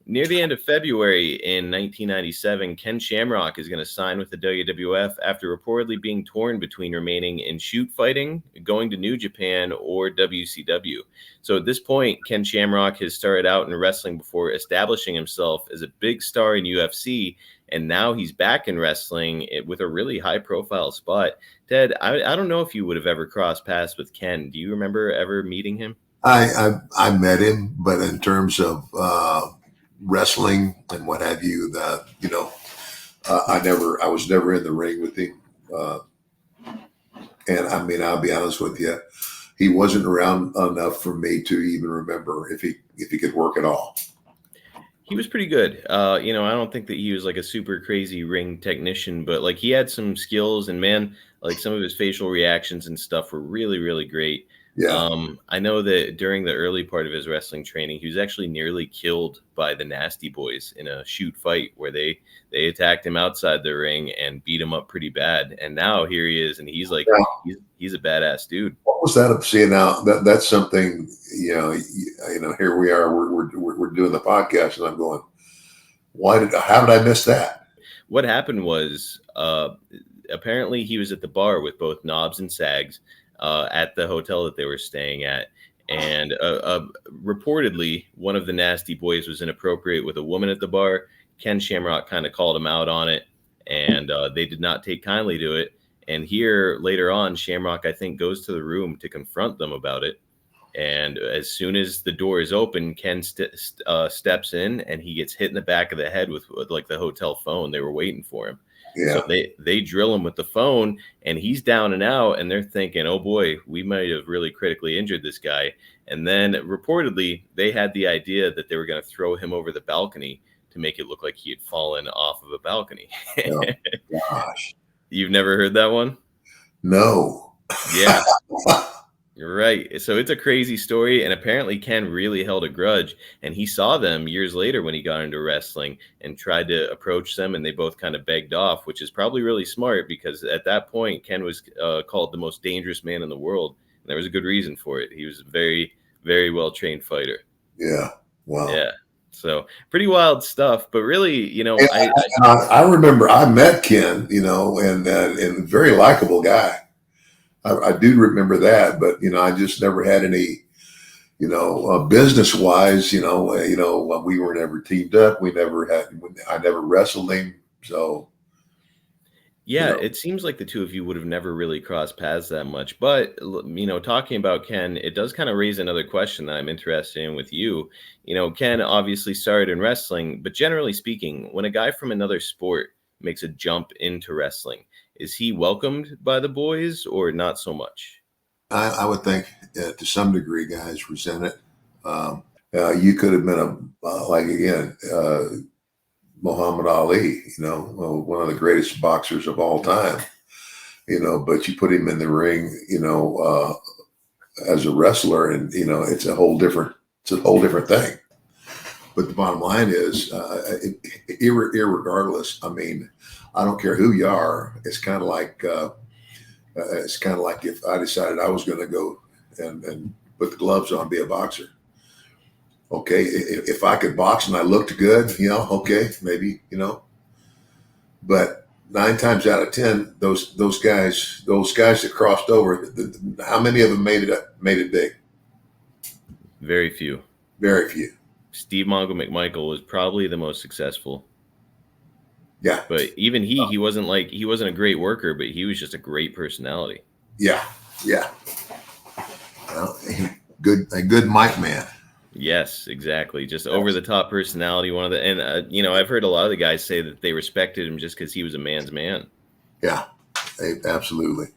Near the end of February in 1997, Ken Shamrock is going to sign with the WWF after reportedly being torn between remaining in shoot fighting, going to New Japan, or WCW. So at this point, Ken Shamrock has started out in wrestling before establishing himself as a big star in UFC, and now he's back in wrestling with a really high-profile spot. Ted, I don't know if you would have ever crossed paths with Ken. Do you remember ever meeting him? I met him, but in terms of wrestling and what have you, I was never in the ring with him. And I mean, I'll be honest with you, he wasn't around enough for me to even remember if he could work at all. He was pretty good. I don't think that he was like a super crazy ring technician, but like he had some skills, and man, like some of his facial reactions and stuff were really, really great. Yeah. I know that during the early part of his wrestling training, he was actually nearly killed by the Nasty Boys in a shoot fight where they attacked him outside the ring and beat him up pretty bad. And now here he is, and he's like, he's a badass dude. What was that? See, now that's something, here we are, we're doing the podcast, and I'm going, how did I miss that? What happened was, apparently he was at the bar with both Knobs and Sags, at the hotel that they were staying at. And reportedly, one of the Nasty Boys was inappropriate with a woman at the bar. Ken Shamrock kind of called him out on it, and they did not take kindly to it. And here, later on, Shamrock, I think, goes to the room to confront them about it. And as soon as the door is open, Ken steps in, and he gets hit in the back of the head with like the hotel phone. They were waiting for him. Yeah. So they drill him with the phone, and he's down and out, and they're thinking, oh boy, we might have really critically injured this guy. And then reportedly they had the idea that they were going to throw him over the balcony to make it look like he had fallen off of a balcony. Oh, gosh. You've never heard that one? No. Yeah. You're right. So it's a crazy story, and apparently Ken really held a grudge, and he saw them years later when he got into wrestling and tried to approach them, and they both kind of begged off, which is probably really smart because at that point Ken was called the most dangerous man in the world, and there was a good reason for it. He was a very, very well-trained fighter. Yeah. Wow. Yeah. So pretty wild stuff, but really, I remember I met Ken, and very likable guy. I do remember that, but I just never had any, business wise, we were never teamed up. I never wrestled him. So, yeah, it seems like the two of you would have never really crossed paths that much. But, talking about Ken, it does kind of raise another question that I'm interested in with you. Ken obviously started in wrestling, but generally speaking, when a guy from another sport makes a jump into wrestling, is he welcomed by the boys or not so much? I would think to some degree guys resent it. You could have been Muhammad Ali, one of the greatest boxers of all time, but you put him in the ring, as a wrestler, and it's a whole different thing. But the bottom line is, irregardless, I mean, I don't care who you are. It's kind of like if I decided I was going to go and put the gloves on, be a boxer. Okay, if I could box and I looked good, okay, maybe, But 9 times out of 10, those guys that crossed over, how many of them made it big? Very few. Very few. Steve Mongo McMichael was probably the most successful. Yeah. But even he wasn't a great worker, but he was just a great personality. Yeah. Yeah. Well, a good mic man. Yes, exactly. Just over the top personality. I've heard a lot of the guys say that they respected him just because he was a man's man. Yeah, absolutely.